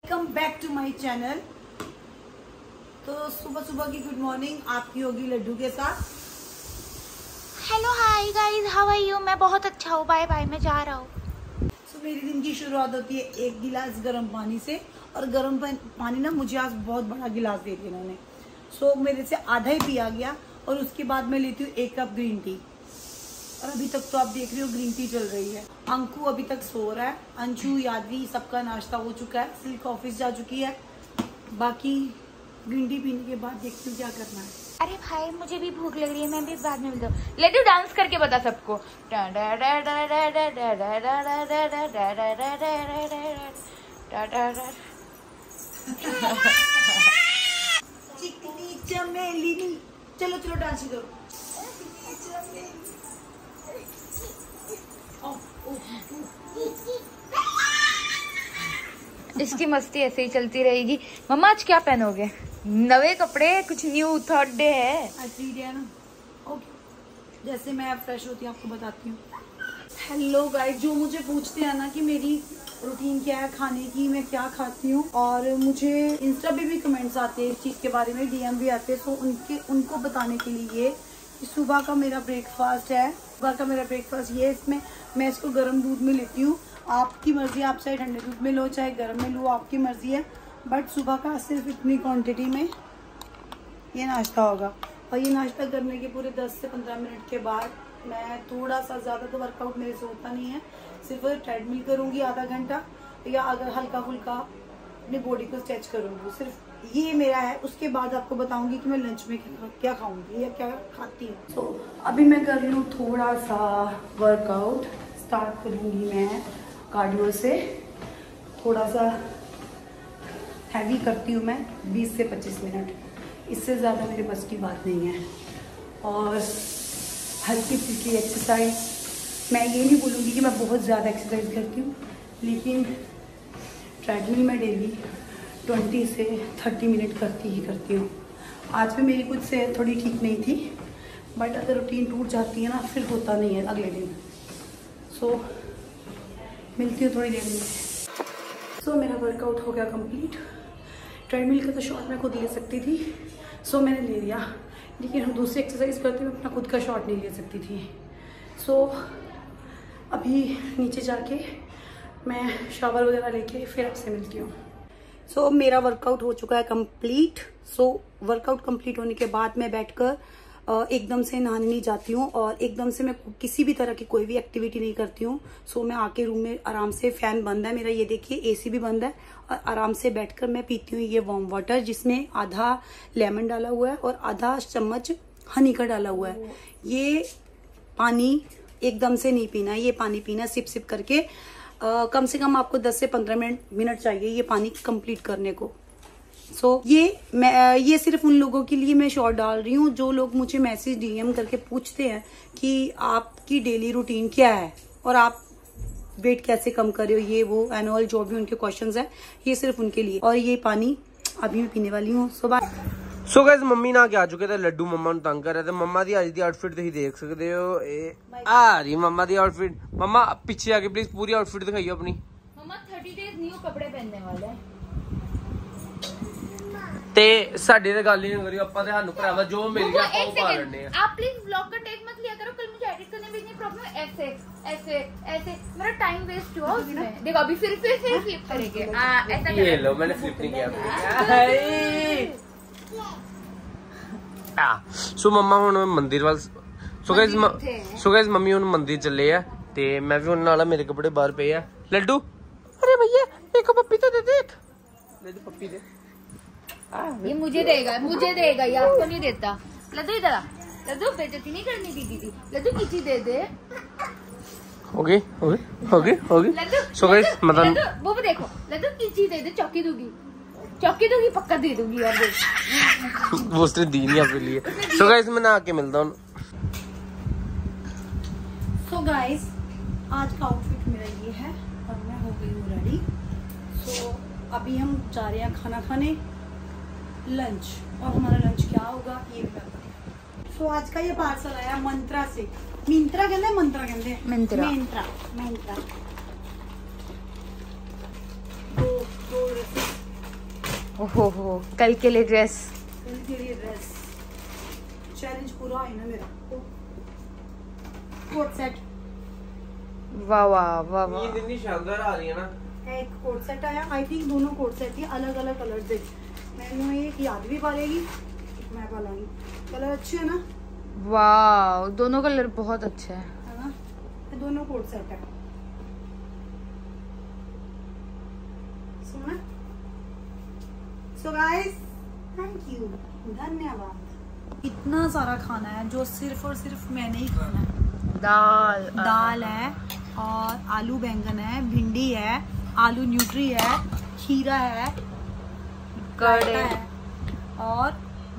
Welcome back to my channel. तो सुबह सुबह की गुड मॉर्निंग आपकी होगी लड्डू के साथ। Hello hi guys, how are you? मैं बहुत अच्छा हूँ, बाय बाय, मैं जा रहा हूँ। तो मेरी दिन की शुरुआत होती है एक गिलास गर्म पानी से, और गर्म पानी ना मुझे आज बहुत बड़ा गिलास दे दिया इन्होंने। सो मेरे से आधा ही पिया गया, और उसके बाद मैं लेती हूँ 1 कप ग्रीन टी। और अभी तक तो आप देख रहे हो ग्रीन टी चल रही है। अंकु अभी तक सो रहा है, अंशु यादवी सबका नाश्ता हो चुका है, सिल्क ऑफिस जा चुकी है। बाकी ग्रीन टी पीने के बाद देखती हूँ क्या करना है। अरे भाई मुझे भी भूख लग रही है, मैं भी बाद में मिलता हूँ। लड्डू डांस करके बता सबको। चिकनी चमेली, चलो चलो डांस करो। इसकी मस्ती ऐसे ही चलती रहेगी। मम्मा आज क्या पहनोगे? नवे कपड़े, कुछ न्यू थर्ड डे है। फ्री डे है ना। ओके, जैसे मैं फ्रेश होती हूँ आपको बताती हूँ। हेलो गाइस, जो मुझे पूछते हैं ना कि मेरी रूटीन क्या है खाने की, मैं क्या खाती हूँ, और मुझे इंस्टा पे भी कमेंट्स आते हैं इस चीज़ के बारे में, डीएम भी आते हैं। तो उनको बताने के लिए कि सुबह का मेरा ब्रेकफास्ट है। सुबह का मेरा ब्रेकफास्ट ये है, इसमें मैं इसको गर्म दूध में लेती हूँ। आपकी मर्जी, आप चाहे ठंडे दूध में लो चाहे गर्म में लो, आपकी मर्जी है। बट सुबह का सिर्फ इतनी क्वांटिटी में ये नाश्ता होगा। और ये नाश्ता करने के पूरे 10 से 15 मिनट के बाद मैं थोड़ा सा, ज़्यादा तो वर्कआउट मेरे से होता नहीं है, सिर्फ ट्रेडमिल करूँगी आधा घंटा, या अगर हल्का फुल्का अपनी बॉडी को स्ट्रेच करूँगी। सिर्फ ये मेरा है। उसके बाद आपको बताऊंगी कि मैं लंच में क्या खाऊंगी या क्या खाती हूँ। तो अभी मैं कर रही हूँ थोड़ा सा वर्कआउट। स्टार्ट करूँगी मैं कार्डियो से। थोड़ा सा हैवी करती हूँ मैं, 20 से 25 मिनट, इससे ज़्यादा मेरे बस की बात नहीं है। और हल्की फुल्की एक्सरसाइज, मैं ये नहीं बोलूँगी कि मैं बहुत ज़्यादा एक्सरसाइज करती हूँ, लेकिन ट्रेडमिल में डेली 20 से 30 मिनट करती ही करती हूँ। आज भी मेरी कुछ सेहत थोड़ी ठीक नहीं थी, बट अगर रूटीन टूट जाती है ना फिर होता नहीं है अगले दिन। सो मिलती हूँ थोड़ी देर में। सो मेरा वर्कआउट हो गया कंप्लीट। ट्रेडमिल का तो शॉट मैं खुद ले सकती थी, सो मैंने ले लिया, लेकिन हम दूसरी एक्सरसाइज करते हुए अपना खुद का शॉट नहीं ले सकती थी। सो अभी नीचे जाके मैं शावर वगैरह लेके फिर आपसे मिलती हूँ। सो मेरा वर्कआउट हो चुका है कंप्लीट। सो वर्कआउट कंप्लीट होने के बाद मैं बैठकर एकदम से नहाने नहीं जाती हूँ, और एकदम से मैं किसी भी तरह की कोई भी एक्टिविटी नहीं करती हूँ। सो मैं आके रूम में आराम से, फैन बंद है मेरा, ये देखिए एसी भी बंद है, और आराम से बैठकर मैं पीती हूँ ये वार्म वाटर, जिसमें आधा लेमन डाला हुआ है और आधा चम्मच हनी का डाला हुआ है। ये पानी एकदम से नहीं पीना है, ये पानी पीना सिप सिप करके। कम से कम आपको 10 से 15 मिनट चाहिए ये पानी कंप्लीट करने को। सो ये सिर्फ उन लोगों के लिए मैं शॉर्ट डाल रही हूँ जो लोग मुझे मैसेज डीएम करके पूछते हैं कि आपकी डेली रूटीन क्या है और आप वेट कैसे कम कर रहे हो, ये वो एनुअल जो भी उनके क्वेश्चंस है, ये सिर्फ उनके लिए। और ये पानी अभी मैं पीने वाली हूँ। सो गाइस, मम्मी ना के आ चुके थे, लड्डू मम्मा ਨੂੰ ਤੰਗ ਕਰ ਰਹੇ ਤੇ ਮੰਮਾ ਦੀ ਅੱਜ ਦੀ ਆਊਟਫਿਟ ਤੁਸੀਂ ਦੇਖ ਸਕਦੇ ਹੋ। ਇਹ ਆ ਰਹੀ ਮੰਮਾ ਦੀ ਆਊਟਫਿਟ। ਮੰਮਾ ਪਿੱਛੇ ਆ ਕੇ प्लीज पूरी आउटफिट दिखाइए अपनी। मम्मा 30 डेज न्यू कपड़े पहनने वाले हैं। ਤੇ ਸਾਡੇ ਤੇ ਗੱਲ ਹੀ ਨਹੀਂ ਕਰੀ, ਆਪਾਂ ਤੇ ਸਾਨੂੰ ਭਰਾਵਾ ਜੋ ਮਿਲ ਗਿਆ ਆਪਾਂ ਉਹ ਪਾ ਲੈਣੇ ਆ। आप प्लीज व्लॉग का टेक मत लिया करो, कल मुझे एडिट करने में इतनी प्रॉब्लम है। ऐसे ऐसे ऐसे मेरा टाइम वेस्ट हुआ उसमें। देखो अभी फिर फ्लिप करेंगे। ऐसा ये लो, मैंने फ्लिप नहीं किया। ਸੋ ਮੰਮਾ ਹੁਣ ਮੰਦਿਰ ਵੱਲ, ਸੋ ਗਾਇਸ ਮੰਮੀ ਹੁਣ ਮੰਦਿਰ ਚੱਲੇ ਆ, ਤੇ ਮੈਂ ਵੀ ਉਹਨਾਂ ਨਾਲ, ਮੇਰੇ ਕੱਪੜੇ ਬਾਹਰ ਪਏ ਆ। ਲੱਡੂ, अरे भैया एक पप्पी तो दे दे, एक पप्पी दे। ये मुझे देगा, ये आपको नहीं देता। लड्डू इधर आ, लड्डू बेइज्जती नहीं करनी दीदी की। लड्डू किसी दे दे। हो गई। लड्डू सो गाइस मतलब वो देखो, लड्डू किसी दे दे, चौकी दूंगी पक्का दे दूंगी यार। वो उसने दी नहीं अपने लिए। सो गाइस मैं ना आके मिलता हूँ। सो गाइस आज का आउटफिट मेरा ये है, और मैं हो गई हूँ रेडी। सो अभी हम जा रहे हैं खाना खाने, लंच। और हमारा लंच क्या होगा ये भी बताऊँ। सो आज का ये पार्सल आया मंत्रा से। मिंत्रा कहते हैं। दो ओहो कल के लिए ड्रेस, कल के लिए ड्रेस। चैलेंज पूरा है ना मेरा। कोट सेट, वाह वाह वाह वाह, ये इतनी शानदार आ रही है ना। एक कोट सेट आया, आई थिंक दोनों कोट सेट ही अलग अलग कलर से। मैंने एक याद भी पालेगी, मैं पालूंगी। कलर अच्छे है ना? वाह दोनों कलर बहुत अच्छे हैं, है ना? ये दोनों कोट सेट है। सुना? सो गाइस थैंक यू, धन्यवाद। इतना सारा खाना है जो सिर्फ और सिर्फ मैंने ही खाना है। दाल है और आलू बैंगन है, भिंडी है, आलू न्यूट्री है, खीरा है, कर्ड है है और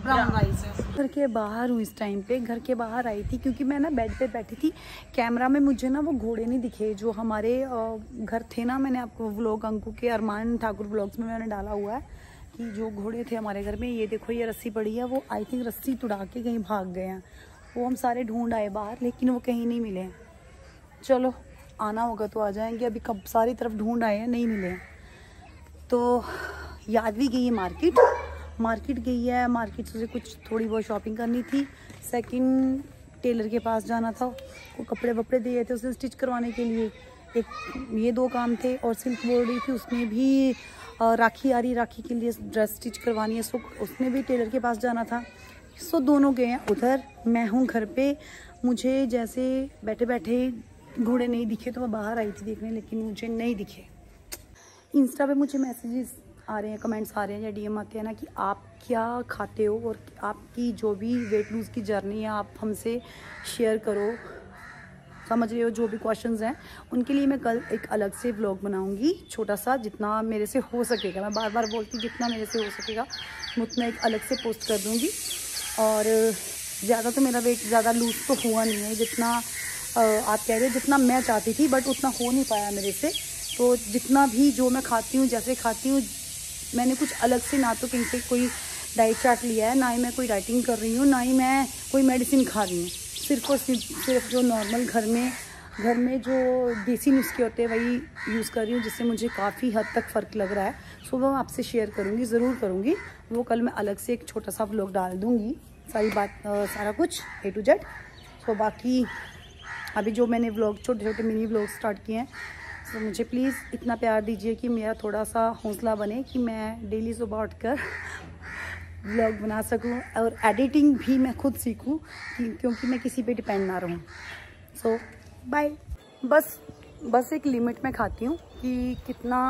ब्राउन राइस है। घर के बाहर हूँ इस टाइम पे, घर के बाहर आई थी क्योंकि मैं ना बेड पे बैठी थी। कैमरा में मुझे ना वो घोड़े नहीं दिखे जो हमारे घर थे ना। मैंने आपको व्लॉग अंकु के अरमान ठाकुर व्लॉग्स में मैंने डाला हुआ है कि जो घोड़े थे हमारे घर में। ये देखो ये रस्सी पड़ी है, वो आई थिंक रस्सी तुड़ा के कहीं भाग गए हैं। वो हम सारे ढूंढ आए बाहर, लेकिन वो कहीं नहीं मिले हैं। चलो आना होगा तो आ जाएंगे, अभी कब सारी तरफ ढूंढ आए हैं, नहीं मिले हैं। तो याद भी गई है मार्केट गई है, मार्केट से कुछ थोड़ी बहुत शॉपिंग करनी थी। सेकंड टेलर के पास जाना था, वो कपड़े वपड़े दिए थे उसे स्टिच करवाने के लिए। एक ये 2 काम थे और सिल्क बोल रही थी, उसमें भी राखी आ रही, राखी के लिए ड्रेस स्टिच करवानी है, सो उसने भी टेलर के पास जाना था। सो दोनों गए हैं उधर, मैं हूँ घर पे। मुझे जैसे बैठे बैठे घोड़े नहीं दिखे तो मैं बाहर आई थी देखने, लेकिन मुझे नहीं दिखे। इंस्टा पे मुझे मैसेजेस आ रहे हैं, कमेंट्स आ रहे हैं या डीएम आते हैं ना कि आप क्या खाते हो और आपकी जो भी वेट लूज़ की जर्नी है आप हमसे शेयर करो। समझ रहे हो, जो भी क्वेश्चंस हैं उनके लिए मैं कल एक अलग से व्लॉग बनाऊंगी, छोटा सा, जितना मेरे से हो सकेगा। मैं बार बार बोलती हूँ जितना मेरे से हो सकेगा मैं उतना एक अलग से पोस्ट कर दूँगी। और ज़्यादा तो मेरा वेट ज़्यादा लूज़ तो हुआ नहीं है जितना आप कह रहे हो, जितना मैं चाहती थी, बट उतना हो नहीं पाया मेरे से। तो जितना भी जो मैं खाती हूँ, जैसे खाती हूँ, मैंने कुछ अलग से ना तो कहीं से कोई डाइट चार्ट लिया है, ना ही मैं कोई डाइटिंग कर रही हूँ, ना ही मैं कोई मेडिसिन खा रही हूँ। सिर्फ और सिर्फ जो नॉर्मल घर में जो देसी नुस्खे होते हैं वही यूज़ कर रही हूँ, जिससे मुझे काफ़ी हद तक फ़र्क लग रहा है। सो वो आपसे शेयर करूँगी, ज़रूर करूँगी। वो कल मैं अलग से एक छोटा सा व्लॉग डाल दूँगी, सारी बात सारा कुछ A to Z। तो बाकी अभी जो मैंने व्लॉग छोटे छोटे मिनी व्लॉग स्टार्ट किए हैं, तो मुझे प्लीज़ इतना प्यार दीजिए कि मेरा थोड़ा सा हौसला बने कि मैं डेली सुबह उठकर व्लॉग बना सकूं और एडिटिंग भी मैं खुद सीखूं, क्योंकि मैं किसी पे डिपेंड ना रहूं। सो बाय। बस एक लिमिट में खाती हूँ कि कितना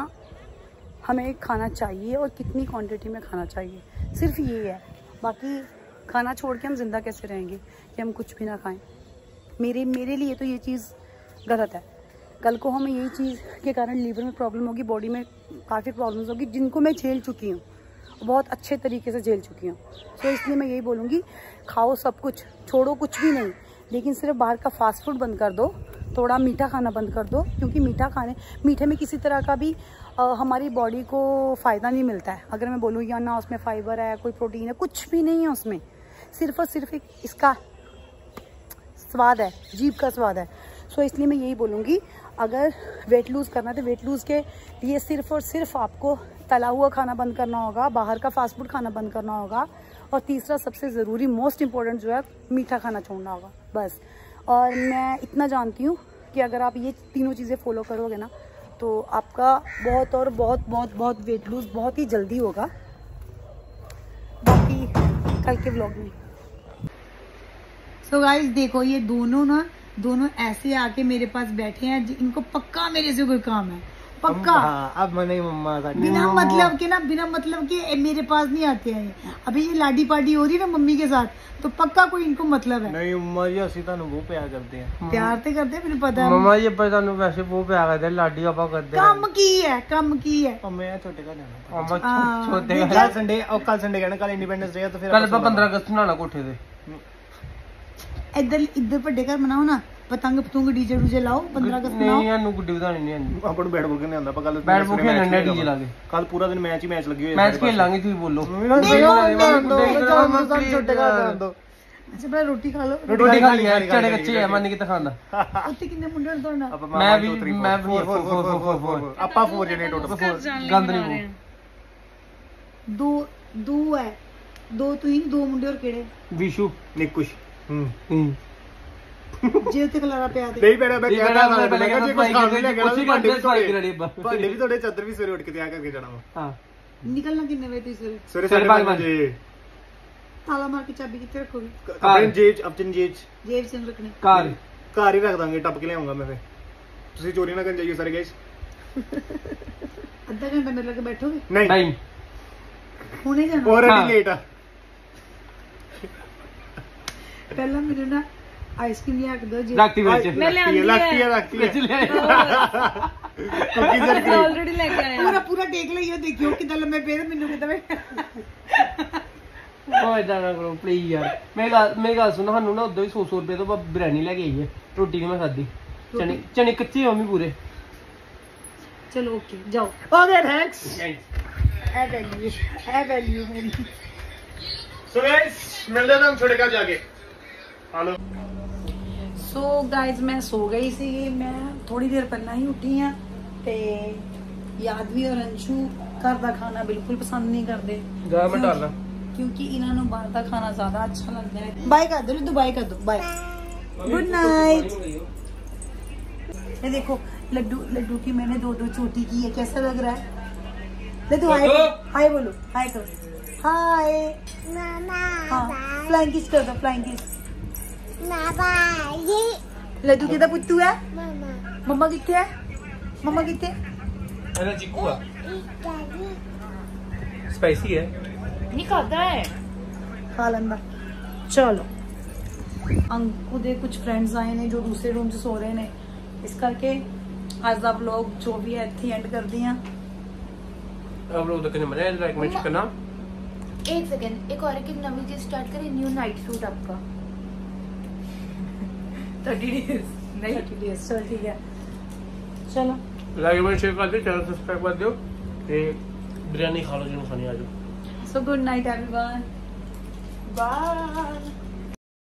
हमें खाना चाहिए और कितनी क्वांटिटी में खाना चाहिए, सिर्फ ये है। बाकी खाना छोड़ के हम जिंदा कैसे रहेंगे कि हम कुछ भी ना खाएं। मेरे लिए तो ये चीज़ गलत है। कल को हमें यही चीज़ के कारण लीवर में प्रॉब्लम होगी, बॉडी में काफ़ी प्रॉब्लम्स होगी, जिनको मैं झेल चुकी हूँ, बहुत अच्छे तरीके से झेल चुकी हूँ। तो इसलिए मैं यही बोलूँगी, खाओ सब कुछ, छोड़ो कुछ भी नहीं, लेकिन सिर्फ बाहर का फास्ट फूड बंद कर दो, थोड़ा मीठा खाना बंद कर दो, क्योंकि मीठे में किसी तरह का भी हमारी बॉडी को फ़ायदा नहीं मिलता है। अगर मैं बोलूँ या ना उसमें फाइबर है, कोई प्रोटीन है, कुछ भी नहीं है उसमें, सिर्फ और सिर्फ एक इसका स्वाद है, जीभ का स्वाद है। सो इसलिए मैं यही बोलूँगी, अगर वेट लूज़ करना है तो वेट लूज़ के लिए सिर्फ और सिर्फ आपको तला हुआ खाना बंद करना होगा, बाहर का फास्ट फूड खाना बंद करना होगा, और तीसरा सबसे ज़रूरी मोस्ट इम्पॉर्टेंट जो है, मीठा खाना छोड़ना होगा, बस। और मैं इतना जानती हूँ कि अगर आप ये तीनों चीज़ें फॉलो करोगे ना, तो आपका बहुत और बहुत बहुत बहुत वेट लूज़ बहुत ही जल्दी होगा। बाकी कल के व्लॉग में। सो गाइस देखो, ये दोनों ऐसे आके मेरे पास बैठे हैं, इनको पक्का मेरे से कोई काम है, पक्का। अब मैंने मम्मा बिना मतलब के मेरे पास नहीं आते हैं। अभी ये लाडी पाडी हो रही है ना मम्मी के साथ, तो पक्का कोई इनको मतलब है। नहीं मम्मा जी, ਅਸੀਂ ਤੁਹਾਨੂੰ ਬਹੁਤ ਪਿਆਰ ਕਰਦੇ ਆ। प्यार तो करते हैं, पता है मम्मा जी पर ਤੁਹਾਨੂੰ ਵੈਸੇ ਬਹੁਤ ਪਿਆਰ ਕਰਦੇ, ਲਾਡੀ ਆਪਾਂ ਕਰਦੇ ਆ। ਕੰਮ ਕੀ है मैं छोटे का जाना, छोटे का कल संडे कहना, कल इंडिपेंडेंस डे है, तो फिर कल 15 अगस्त बनाना कोठे पे। इधर ਵੱਡੇ ਘਰ ਮਨਾਓ ਨਾ, पतंग डीजे डूजे लाओ, 15 अगस्त मनाओ। नहीं यानू गुड्डी बतानी नहीं आंदी, ਆਪਾਂ ਨੂੰ ਬੈਟ ਬਾਲ ਨਹੀਂ ਆਉਂਦਾ, ਆਪਾਂ ਕੱਲ बैट बॉल खेलने डीजे ला के ਕੱਲ ਪੂਰਾ ਦਿਨ ਮੈਚ ਲੱਗੀ ਹੋਈ ਹੈ। मैच खेल लांगे, ਤੁਸੀਂ बोलो। ਛੋਟੇ ਘਰ ਜਾਣ ਦੋ। अच्छा पहले रोटी खा लो। रोटी खा लिया, चने कच्चे है, मन कितना खांदा। ਉੱਥੇ ਕਿੰਨੇ ਮੁੰਡੇ ਨੇ ਤੁਹਾਡਾ? मैं भी 4 ਆਪਾਂ 4 ਜਣੇ ਟੋਟਲ। गंद नहीं दो है दो तुही दो मुंडे और केड़े विशु निकुश जे ते खलारा पिया दे नहीं पैरा मैं नहीं कहता पैरा, मैं मैं कहता जी कुछ पैरा, खाने ले गया उसी भांडे का भी थोड़े करने भांडे भी थोड़े चादर भी सवेरे उठ के तैयार करके जाना वा हाँ निकलना कितने बजे तुसी सवेरे सवेरे 5:30 5 बजे ताला मार के चाबी किथे रखोगे अपनी जेब अपनी जेब जेब से रखनी कार घर ही रख दांगे टप के ले आऊंगा मैं फिर ਤੁਸੀਂ ਚੋਰੀ ਨਾ ਕਰਨ ਜਾਈਓ ਸਾਰੇ ਗਾਇਸ आधा घंटा मेरे लगे बैठोगे नहीं टाइम हुणे जाना ऑलरेडी हाँ। लेट आ पहला मेरे ना आइसक्रीम लिया के दो जी राखती ਵਿੱਚ मैं ले आंदी लगती है है लगती है ਵਿੱਚ ले कुकीज एंड क्रीम ऑलरेडी लेके आए पूरा पूरा देख लियो देखियो कितना लंबे पैर मेनू कितना ਓਏ ਇਦਾਂ ਨਾ ਕਰੋ ਪਲੀਜ਼ ਯਾਰ ਮੇਰੀ ਗੱਲ ਸੁਣ ਸਾਨੂੰ ਨਾ ਉਦੋਂ ਹੀ 100 ਰੁਪਏ ਤੋਂ ਬਿਰਿਆਨੀ ਲੈ ਕੇ ਆਈ ਹੈ ਰੋਟੀ ਨਹੀਂ ਮੈਂ ਖਾਦੀ ਚਨੇ ਕੱਚੇ ਮੰਮੀ ਪੂਰੇ चलो ओके जाओ ओके थैंक्स है वैल्यू मेरी सो गाइस मिलते हैं हम छोटे का जाके हेलो सो गाइज मैं सो गई सी मैं थोड़ी देर पहला ही उठी हाँ ते यादवी और अंशु घर का खाना बिल्कुल पसंद नहीं करते जा मैं डालना क्योंकि इन्होंने बाहर का खाना ज्यादा अच्छा लगता है बाय कर दो बाय कर दो बाय गुड नाइट ये देखो लड्डू की मैंने 2 चोटी की है कैसा लग रहा है लड्डू हाय हाय बोलो हाय करो हाय हाँ फ्लाइंग किस कर दो फ्लाइंग किस लड्डू किधर पुत्तू है मम्मा किथे है मम्मा किथे ਇਹਦਾ ਚੀਕੂ ਆ ਸਪਾਈਸੀ ਹੈ नहीं खाता है खा लेंदा चलो अंकु दे कुछ फ्रेंड्स आए ने जो दूसरे रूम से सो रहे ने इस करके आज दा व्लॉग जो भी है इत्थे एंड कर दी हां आप लोग तक ने मने लाइक मैं करना एक सेकंड एक और एक नवी चीज स्टार्ट करें न्यू नाइट सूट आपका 30 डेज नहीं 30 days चल ठीक है चलो लाइक मैं शेयर कर दो चैनल सब्सक्राइब कर दो ते बिरयानी खा लो जिन्होंने खानी आ जाओ so good night everyone bye